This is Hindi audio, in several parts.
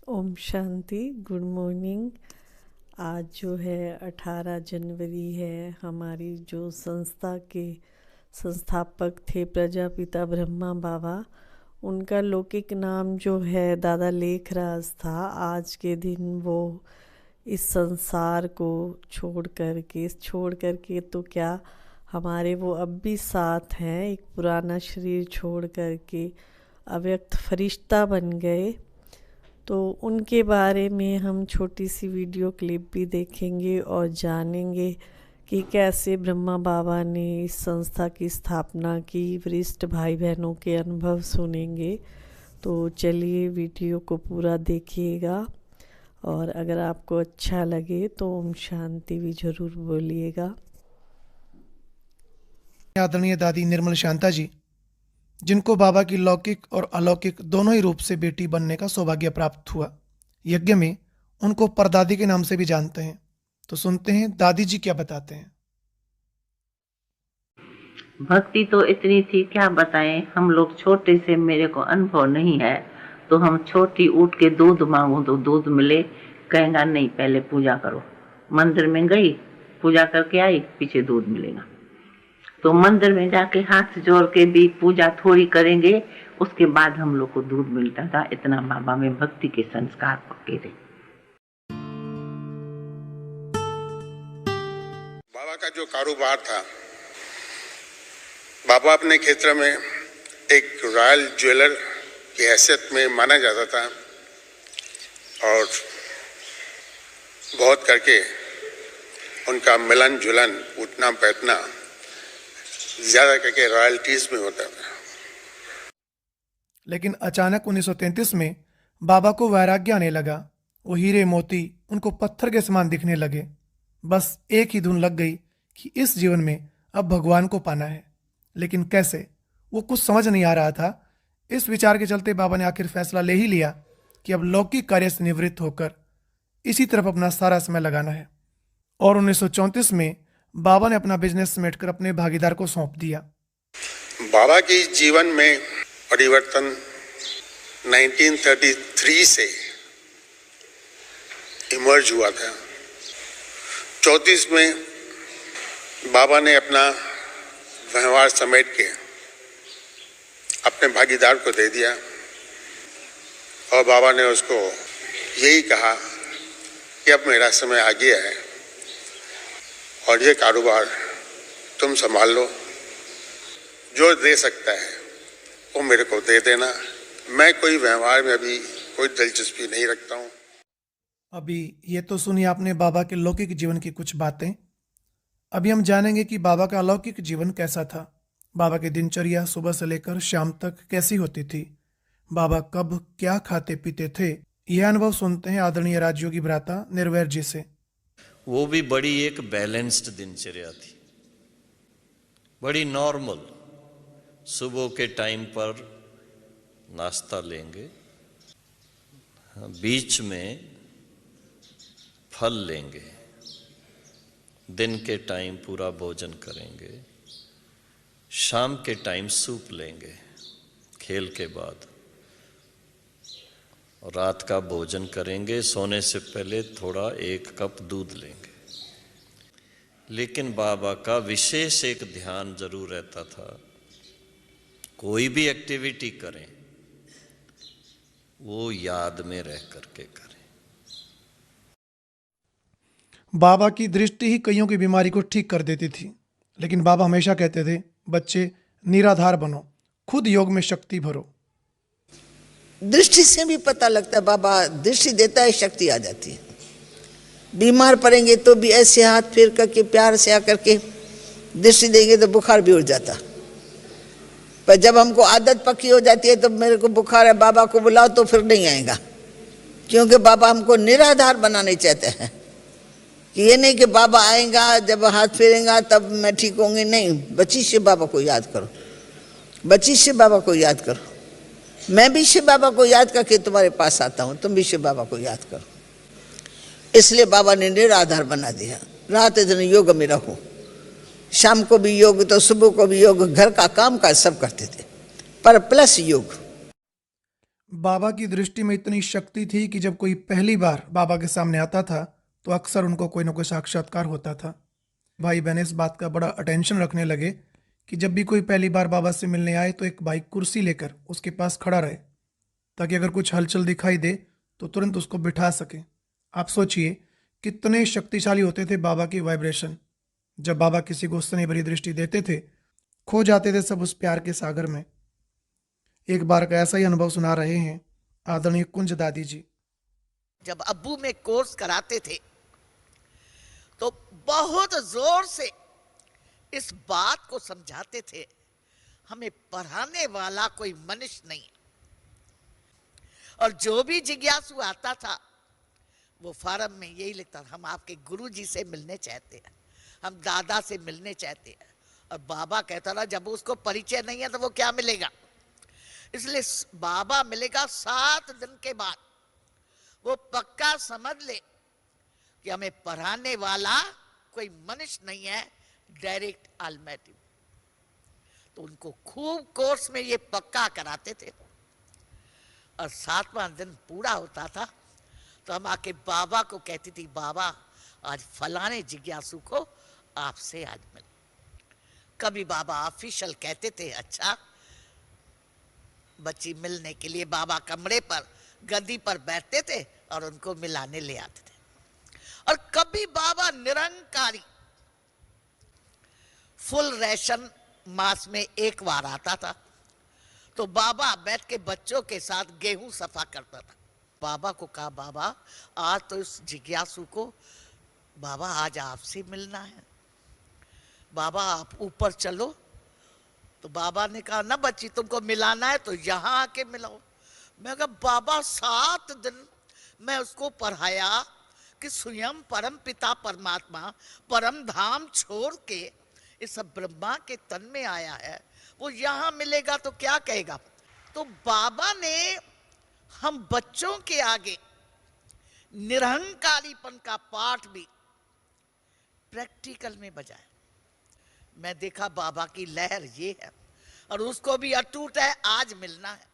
ओम शांति। Good morning. आज जो है 18 जनवरी है। हमारी जो संस्था के संस्थापक थे प्रजापिता ब्रह्मा बाबा, उनका लौकिक नाम जो है दादा लेखराज था। आज के दिन वो इस संसार को छोड़ करके तो क्या, हमारे वो अब भी साथ हैं। एक पुराना शरीर छोड़ करके अव्यक्त फरिश्ता बन गए। तो उनके बारे में हम छोटी सी वीडियो क्लिप भी देखेंगे और जानेंगे कि कैसे ब्रह्मा बाबा ने इस संस्था की स्थापना की। वरिष्ठ भाई बहनों के अनुभव सुनेंगे। तो चलिए वीडियो को पूरा देखिएगा, और अगर आपको अच्छा लगे तो ओम शांति भी ज़रूर बोलिएगा। आदरणीय दादी निर्मल शांता जी, जिनको बाबा की लौकिक और अलौकिक दोनों ही रूप से बेटी बनने का सौभाग्य प्राप्त हुआ, यज्ञ में उनको परदादी के नाम से भी जानते हैं। तो सुनते हैं दादी जी क्या बताते हैं। भक्ति तो इतनी थी, क्या बताएं। हम लोग छोटे से, मेरे को अनुभव नहीं है, तो हम छोटी उठ के दूध मांगो तो दूध मिले, कहेगा नहीं पहले पूजा करो। मंदिर में गई, पूजा करके आई, पीछे दूध मिलेगा। तो मंदिर में जाके हाथ जोड़ के भी पूजा थोड़ी करेंगे, उसके बाद हम लोग को दूध मिलता था। इतना बाबा में भक्ति के संस्कार पक्के थे। बाबा का जो कारोबार था, बाबा अपने क्षेत्र में एक रॉयल ज्वेलर की हैसियत में माना जाता था, और बहुत करके उनका मिलन जुलन, उठना बैठना ज्यादा करके रॉयल्टीज में होता था। लेकिन अचानक 1933 में बाबा को वैराग्य आने लगा। वो हीरे मोती उनको पत्थर के समान दिखने लगे। बस एक ही धुन लग गई कि इस जीवन में अब भगवान को पाना है। लेकिन कैसे, वो कुछ समझ नहीं आ रहा था। इस विचार के चलते बाबा ने आखिर फैसला ले ही लिया कि अब लौकिक कार्य से निवृत्त होकर इसी तरफ अपना सारा समय लगाना है। और 1934 में बाबा ने अपना बिजनेस समेटकर अपने भागीदार को सौंप दिया। बाबा के जीवन में परिवर्तन 1933 से इमर्ज हुआ था। 34 में बाबा ने अपना व्यवहार समेट के अपने भागीदार को दे दिया, और बाबा ने उसको यही कहा कि अब मेरा समय आ गया है और ये कारोबार तुम संभाल लो। जो दे सकता है वो मेरे को दे देना। मैं कोई व्यवहार में अभी कोई दिलचस्पी नहीं रखता हूँ। अभी ये तो सुनिए आपने बाबा के लौकिक जीवन की कुछ बातें। अभी हम जानेंगे कि बाबा का अलौकिक जीवन कैसा था। बाबा की दिनचर्या सुबह से लेकर शाम तक कैसी होती थी। बाबा कब क्या खाते पीते थे, यह अनुभव सुनते हैं आदरणीय राजयोगी भ्राता निर्वैर जी से। वो भी बड़ी एक बैलेंस्ड दिनचर्या थी, बड़ी नॉर्मल। सुबह के टाइम पर नाश्ता लेंगे, बीच में फल लेंगे, दिन के टाइम पूरा भोजन करेंगे, शाम के टाइम सूप लेंगे खेल के बाद, और रात का भोजन करेंगे। सोने से पहले थोड़ा 1 कप दूध लेंगे। लेकिन बाबा का विशेष एक ध्यान जरूर रहता था, कोई भी एक्टिविटी करें वो याद में रह करके करें। बाबा की दृष्टि ही कईयों की बीमारी को ठीक कर देती थी। लेकिन बाबा हमेशा कहते थे, बच्चे निराधार बनो, खुद योग में शक्ति भरो। दृष्टि से भी पता लगता है, बाबा दृष्टि देता है, शक्ति आ जाती है। बीमार पड़ेंगे तो भी ऐसे हाथ फेर करके प्यार से आकर के दृष्टि देंगे तो बुखार भी उड़ जाता। पर जब हमको आदत पक्की हो जाती है तो मेरे को बुखार है, बाबा को बुलाओ, तो फिर नहीं आएगा। क्योंकि बाबा हमको निराधार बनाने चाहते हैं। कि ये नहीं कि बाबा आएगा जब हाथ फेरेगा तब मैं ठीक होंगी, नहीं। बच्ची से बाबा को याद करो, बच्ची से बाबा को याद करो। मैं भी शिव बाबा को याद करके तुम्हारे पास आता हूँ, तुम भी शिव बाबा को याद करो। इसलिए बाबा ने निराधार बना दिया। रात दिन योग में रहो, शाम को भी योग तो सुबह को भी योग, घर का काम काज सब करते थे, पर प्लस योग। बाबा की दृष्टि में इतनी शक्ति थी कि जब कोई पहली बार बाबा के सामने आता था तो अक्सर उनको कोई ना कोई साक्षात्कार होता था। भाई बहन इस बात का बड़ा अटेंशन रखने लगे कि जब भी कोई पहली बार बाबा से मिलने आए तो एक भाई कुर्सी लेकर उसके पास खड़ा रहे, ताकि अगर कुछ हलचल दिखाई दे तो तुरंत उसको बिठा सके। आप सोचिए कितने शक्तिशाली होते थे बाबा की वाइब्रेशन। जब बाबा किसी को स्नेह भरी दृष्टि देते थे, खो जाते थे सब उस प्यार के सागर में। एक बार का ऐसा ही अनुभव सुना रहे हैं आदरणीय कुंज दादी जी। जब अब्बू में कोर्स कराते थे तो बहुत जोर से इस बात को समझाते थे, हमें पढ़ाने वाला कोई मनुष्य नहीं, और जो भी जिज्ञासु आता था वो फार्म में यही लिखता था, हम आपके गुरुजी से मिलने चाहते हैं, हम दादा से मिलने चाहते हैं। और बाबा कहता था जब उसको परिचय नहीं है तो वो क्या मिलेगा। इसलिए बाबा मिलेगा 7 दिन के बाद, वो पक्का समझ ले कि हमें पढ़ाने वाला कोई मनुष्य नहीं है, डायरेक्ट ऑलमाइटी। तो उनको खूब कोर्स में ये पक्का कराते थे। और 7वां दिन पूरा होता था तो हम आके बाबा को कहती थी, बाबा आज फलाने जिज्ञासु को आपसे आज मिल। कभी बाबा ऑफिशियल कहते थे, अच्छा बच्ची मिलने के लिए बाबा कमरे पर गद्दी पर बैठते थे और उनको मिलाने ले आते थे। और कभी बाबा निरंकारी फुल रेशन मास में एक बार आता था तो बाबा बैठ के बच्चों के साथ गेहूं सफा करता था। बाबा को कहा, बाबा आज तो इस जिज्ञासु को बाबा आज आपसे मिलना है, बाबा आप ऊपर चलो। तो बाबा ने कहा, ना बच्ची तुमको मिलाना है तो यहां आके मिलाओ। मैं कहा, बाबा 7 दिन मैं उसको पढ़ाया कि स्वयं परम पिता परमात्मा परम धाम छोड़ के इस ब्रह्मा के तन में आया है, वो यहां मिलेगा तो क्या कहेगा। तो बाबा ने हम बच्चों के आगे निरहंकारीपन का पाठ भी प्रैक्टिकल में बजाया। मैं देखा बाबा की लहर ये है और उसको भी अटूट है, आज मिलना है।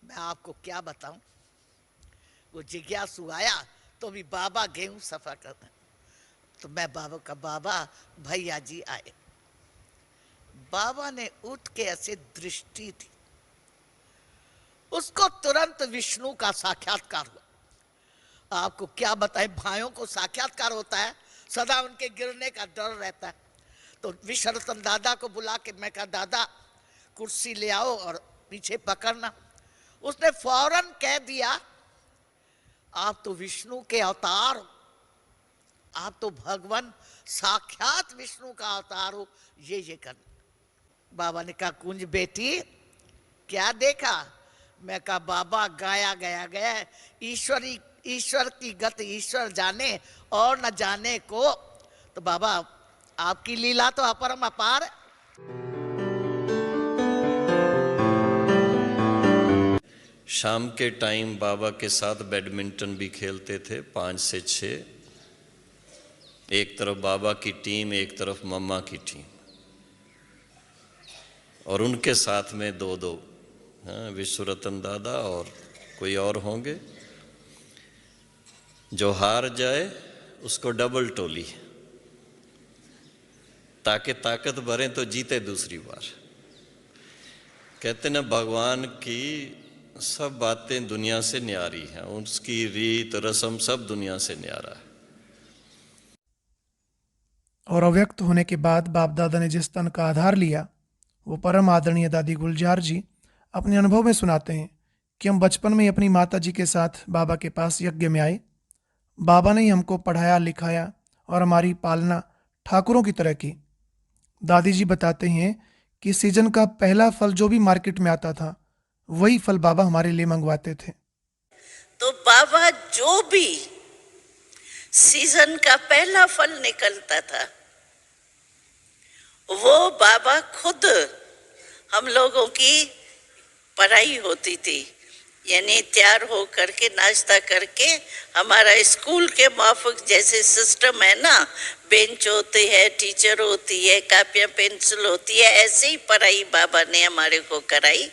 मैं आपको क्या बताऊं, वो जिज्ञासु आया तो भी बाबा गेहूं सफा करते। तो मैं बाबा का, बाबा भैया जी आए। बाबा ने उठ के ऐसे दृष्टि थी, उसको तुरंत विष्णु का साक्षात्कार हुआ। आपको क्या बताएं, भाइयों को साक्षात्कार होता है, सदा उनके गिरने का डर रहता है। तो विश्वरतन दादा को बुला के मैं कहा, दादा कुर्सी ले आओ और पीछे पकड़ना। उसने फौरन कह दिया, आप तो विष्णु के अवतार हो, आप तो भगवान साक्षात विष्णु का अवतार हो, ये करना। बाबा ने कहा, कुंज बेटी क्या देखा। मैं कहा, बाबा गाया गया ईश्वर की गति ईश्वर जाने और न जाने को। तो बाबा आपकी लीला तो अपरम अपार है। शाम के टाइम बाबा के साथ बैडमिंटन भी खेलते थे 5 से 6। एक तरफ बाबा की टीम, एक तरफ मम्मा की टीम, और उनके साथ में 2-2 विश्वरतन दादा और कोई और होंगे। जो हार जाए उसको डबल टोली, ताकि ताकत भरे तो जीते दूसरी बार। कहते ना, भगवान की सब बातें दुनिया से न्यारी हैं, उसकी रीत रस्म सब दुनिया से न्यारा है। और अव्यक्त होने के बाद बाप दादा ने जिस तन का आधार लिया, वो परम आदरणीय दादी गुलजार जी अपने अनुभव में सुनाते हैं कि हम बचपन में अपनी माता जी के साथ बाबा के पास यज्ञ में आए। बाबा ने ही हमको पढ़ाया लिखाया और हमारी पालना ठाकुरों की तरह की। दादी जी बताते हैं कि सीजन का पहला फल जो भी मार्केट में आता था, वही फल बाबा हमारे लिए मंगवाते थे। तो बाबा जो भी सीजन का पहला फल निकलता था, वो बाबा खुद हम लोगों की पढ़ाई होती थी, यानी तैयार हो करके नाश्ता करके, हमारा स्कूल के माफिक जैसे सिस्टम है ना, बेंच होती है, टीचर होती है, कापियाँ पेंसिल होती है, ऐसे ही पढ़ाई बाबा ने हमारे को कराई।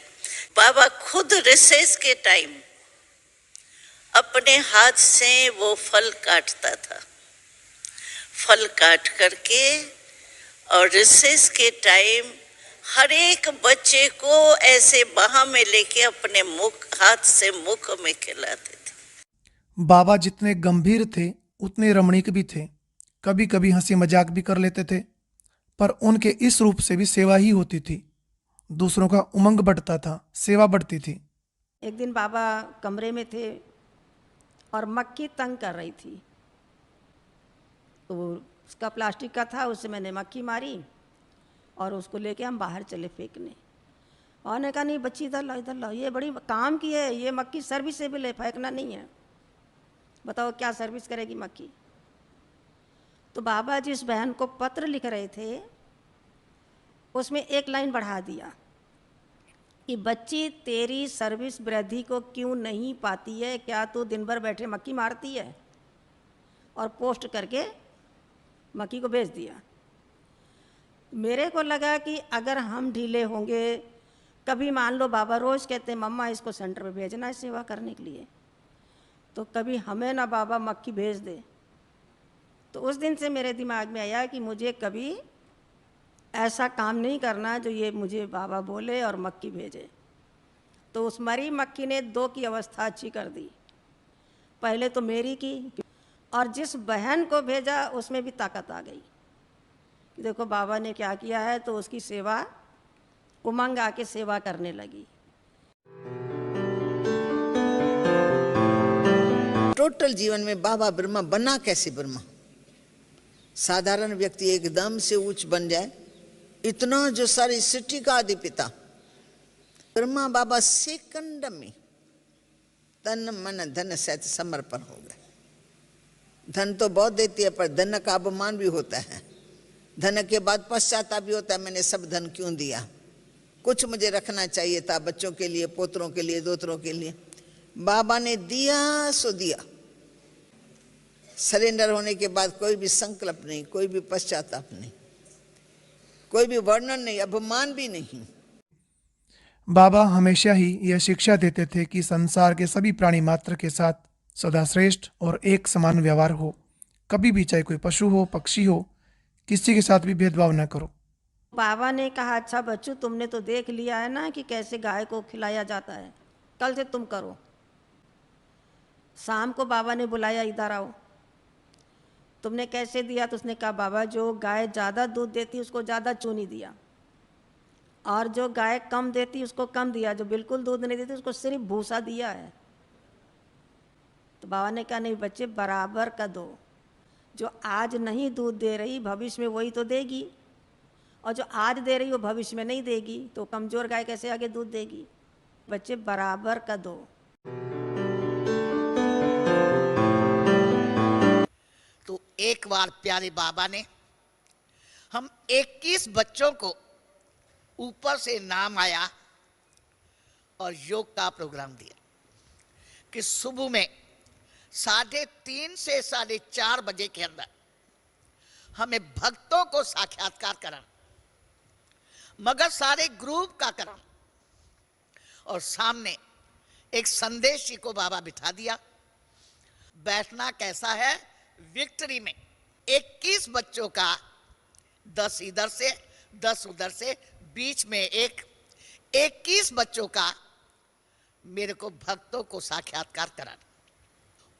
बाबा खुद रिसेस के टाइम अपने हाथ से वो फल काटता था, फल काट करके, और रिसेस के टाइम हर एक बच्चे को ऐसे बाह में लेके अपने हाथ से मुख में खिलाते थे। बाबा जितने गंभीर थे उतने रमणीक भी थे। कभी कभी हंसी मजाक भी कर लेते थे, पर उनके इस रूप से भी सेवा ही होती थी। दूसरों का उमंग बढ़ता था, सेवा बढ़ती थी। एक दिन बाबा कमरे में थे और मक्खी तंग कर रही थी, तो उसका प्लास्टिक का था, उससे मैंने मक्खी मारी और उसको लेके हम बाहर चले फेंकने। और ने कहा नहीं बच्ची इधर ला, ये बड़ी काम की है, ये मक्खी सर्विसेबल है, फेंकना नहीं है। बताओ क्या सर्विस करेगी मक्खी। तो बाबा जिस बहन को पत्र लिख रहे थे उसमें एक लाइन बढ़ा दिया कि बच्ची तेरी सर्विस वृद्धि को क्यों नहीं पाती है, क्या तू दिन भर बैठे मक्खी मारती है, और पोस्ट करके मक्खी को भेज दिया। मेरे को लगा कि अगर हम ढीले होंगे, कभी मान लो बाबा रोज़ कहते मम्मा इसको सेंटर पे भेजना है सेवा करने के लिए, तो कभी हमें ना बाबा मक्खी भेज दे। तो उस दिन से मेरे दिमाग में आया कि मुझे कभी ऐसा काम नहीं करना जो ये मुझे बाबा बोले और मक्खी भेजे। तो उस मरी मक्खी ने दो की अवस्था अच्छी कर दी, पहले तो मेरी की, और जिस बहन को भेजा उसमें भी ताकत आ गई कि देखो बाबा ने क्या किया है, तो उसकी सेवा उमंग आके सेवा करने लगी। टोटल जीवन में बाबा ब्रह्मा बना कैसे ब्रह्मा? साधारण व्यक्ति एकदम से उच्च बन जाए, इतना जो सारी सृष्टि का आदि पिता ब्रह्मा बाबा सेकंड में तन मन धन सहित समर्पण हो गए। धन तो बहुत देती है, पर धन का अपमान भी होता है। धन के बाद पश्चाताप भी होता है, मैंने सब धन क्यों दिया, कुछ मुझे रखना चाहिए था बच्चों के लिए, पोतरों के लिए, दोतरों के लिए। बाबा ने दिया सो दिया। सरेंडर होने के बाद कोई भी संकल्प नहीं, कोई भी पश्चाताप नहीं, कोई भी वर्णन नहीं, अपमान भी नहीं। बाबा हमेशा ही यह शिक्षा देते थे कि संसार के सभी प्राणी मात्र के साथ सदा श्रेष्ठ और एक समान व्यवहार हो। कभी भी, चाहे कोई पशु हो, पक्षी हो, किसी के साथ भी भेदभाव न करो। बाबा ने कहा अच्छा बच्चों तुमने तो देख लिया है ना कि कैसे गाय को खिलाया जाता है, कल से तुम करो। शाम को बाबा ने बुलाया, इधर आओ, तुमने कैसे दिया? तो उसने कहा बाबा जो गाय ज़्यादा दूध देती उसको ज़्यादा चूनी दिया, और जो गाय कम देती उसको कम दिया, जो बिल्कुल दूध नहीं देती उसको सिर्फ भूसा दिया है। तो बाबा ने कहा नहीं बच्चे बराबर का दो, जो आज नहीं दूध दे रही भविष्य में वही तो देगी, और जो आज दे रही वो भविष्य में नहीं देगी, तो कमज़ोर गाय कैसे आगे दूध देगी? बच्चे बराबर का दो। तो एक बार प्यारे बाबा ने हम 21 बच्चों को ऊपर से नाम आया और योग का प्रोग्राम दिया कि सुबह में 3:30 से 4:30 बजे के अंदर हमें भक्तों को साक्षात्कार कराना, मगर सारे ग्रुप का कराना, और सामने एक संदेशी को बाबा बिठा दिया। बैठना कैसा है? विक्ट्री में 21 बच्चों का 10 इधर से 10 उधर से, बीच में एक 21 बच्चों का मेरे को भक्तों को साक्षात्कार कराना।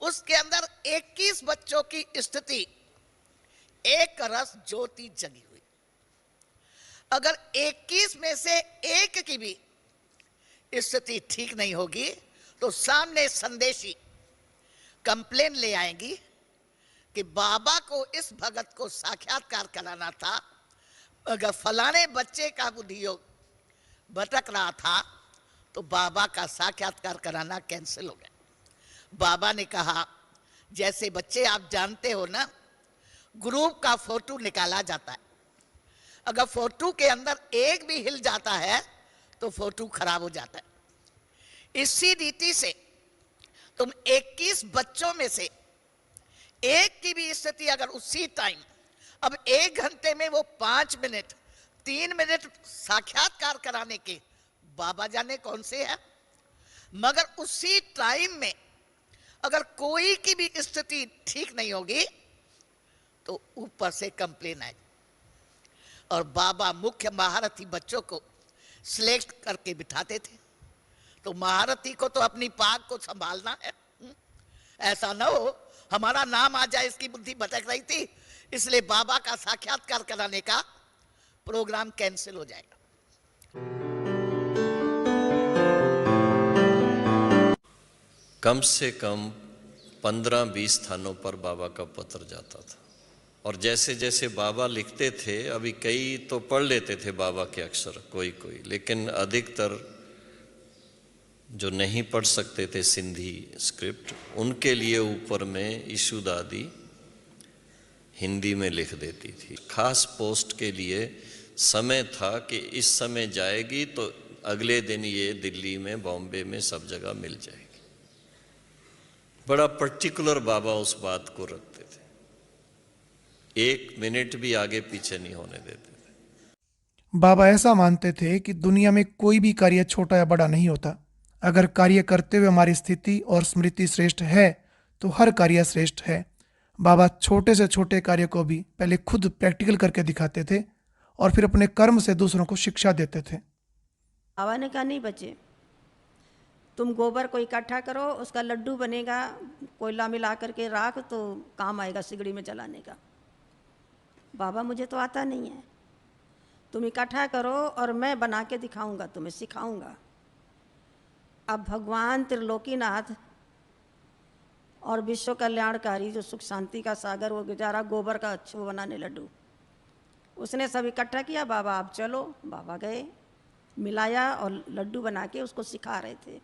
उसके अंदर 21 बच्चों की स्थिति एक रस ज्योति जगी हुई। अगर 21 में से एक की भी स्थिति ठीक नहीं होगी तो सामने संदेशी कंप्लेन ले आएंगी कि बाबा को इस भगत को साक्षात्कार कराना था, अगर फलाने बच्चे का बुद्धि योग भटक रहा था तो बाबा का साक्षात्कार कराना कैंसिल हो गया। बाबा ने कहा जैसे बच्चे आप जानते हो ना, ग्रुप का फोटो निकाला जाता है, अगर फोटो के अंदर एक भी हिल जाता है तो फोटो खराब हो जाता है। इसी रीति से तुम 21 बच्चों में से एक की भी स्थिति अगर उसी टाइम, अब 1 घंटे में वो 5 मिनट 3 मिनट साक्षात्कार कराने के बाबा जाने कौन से है, मगर उसी टाइम में अगर कोई की भी स्थिति ठीक नहीं होगी तो ऊपर से कंप्लेन आए। और बाबा मुख्य महारथी बच्चों को सिलेक्ट करके बिठाते थे। तो महारथी को तो अपनी पाक को संभालना है, ऐसा ना हो हमारा नाम आ जाए, इसकी बुद्धि भटक रही थी, इसलिए बाबा का साक्षात्कार कराने का प्रोग्राम कैंसिल हो जाएगा। कम से कम 15-20 स्थानों पर बाबा का पत्र जाता था। और जैसे जैसे बाबा लिखते थे, अभी कई तो पढ़ लेते थे बाबा के अक्षर, कोई, लेकिन अधिकतर जो नहीं पढ़ सकते थे सिंधी स्क्रिप्ट, उनके लिए ऊपर में ईशु दादी हिंदी में लिख देती थी। खास पोस्ट के लिए समय था कि इस समय जाएगी तो अगले दिन ये दिल्ली में, बॉम्बे में, सब जगह मिल जाएगी। बड़ा पर्टिकुलर बाबा उस बात को रखते थे, 1 मिनट भी आगे पीछे नहीं होने देते थे। बाबा ऐसा मानते थे कि दुनिया में कोई भी कार्य छोटा या बड़ा नहीं होता। अगर कार्य करते हुए हमारी स्थिति और स्मृति श्रेष्ठ है तो हर कार्य श्रेष्ठ है। बाबा छोटे से छोटे कार्य को भी पहले खुद प्रैक्टिकल करके दिखाते थे और फिर अपने कर्म से दूसरों को शिक्षा देते थे। बाबा ने कहा नहीं बच्चे, तुम गोबर को इकट्ठा करो, उसका लड्डू बनेगा, कोयला मिला करके राख तो काम आएगा सिगड़ी में जलाने का। बाबा मुझे तो आता नहीं है, तुम इकट्ठा करो और मैं बना के दिखाऊंगा, तुम्हें सिखाऊंगा। अब भगवान त्रिलोकीनाथ और विश्व कल्याणकारी जो सुख शांति का सागर, वो बेचारा गोबर का अच्छो बनाने लड्डू, उसने सब इकट्ठा किया। बाबा आप चलो, बाबा गए, मिलाया और लड्डू बना के उसको सिखा रहे थे।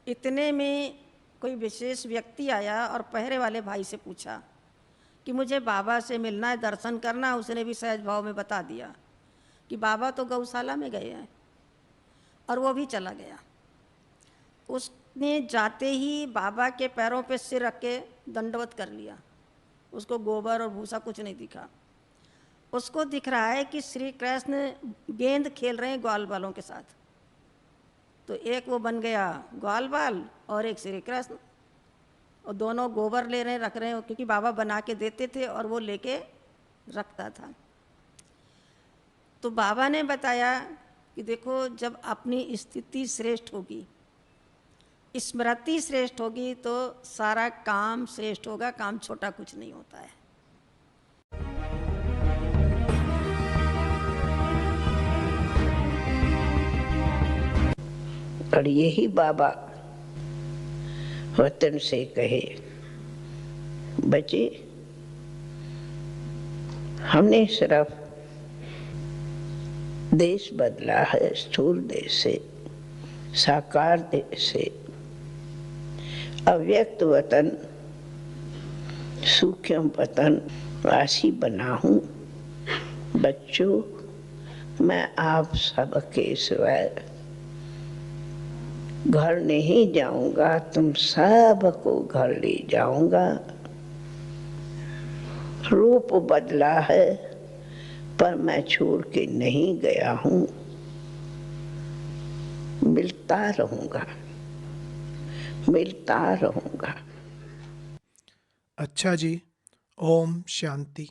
इतने में कोई विशेष व्यक्ति आया और पहरे वाले भाई से पूछा कि मुझे बाबा से मिलना है, दर्शन करना। उसने भी सहज भाव में बता दिया कि बाबा तो गौशाला में गए हैं, और वो भी चला गया। उसने जाते ही बाबा के पैरों पे सिर रख के दंडवत कर लिया। उसको गोबर और भूसा कुछ नहीं दिखा। उसको दिख रहा है कि श्री कृष्ण गेंद खेल रहे हैं ग्वाल बालों के साथ। तो एक वो बन गया ग्वाल बाल और एक श्री कृष्ण, और दोनों गोबर ले रहे हैं, रख रहे हैं, क्योंकि बाबा बना के देते थे और वो लेके रखता था। तो बाबा ने बताया कि देखो, जब अपनी स्थिति श्रेष्ठ होगी, स्मृति श्रेष्ठ होगी, तो सारा काम श्रेष्ठ होगा। काम छोटा कुछ नहीं होता है। और यही बाबा वतन से कहे, बच्चे हमने सिर्फ देश बदला है, स्थूल देश से साकार देश से अव्यक्त वतन सूक्ष्म वतन वासी बना हूँ। बच्चों, मैं आप सबके सिवाय घर नहीं जाऊंगा, तुम सबको घर ले जाऊंगा। रूप बदला है पर मैं छोड़ के नहीं गया हूं, मिलता रहूंगा, मिलता रहूंगा। अच्छा जी, ओम शांति।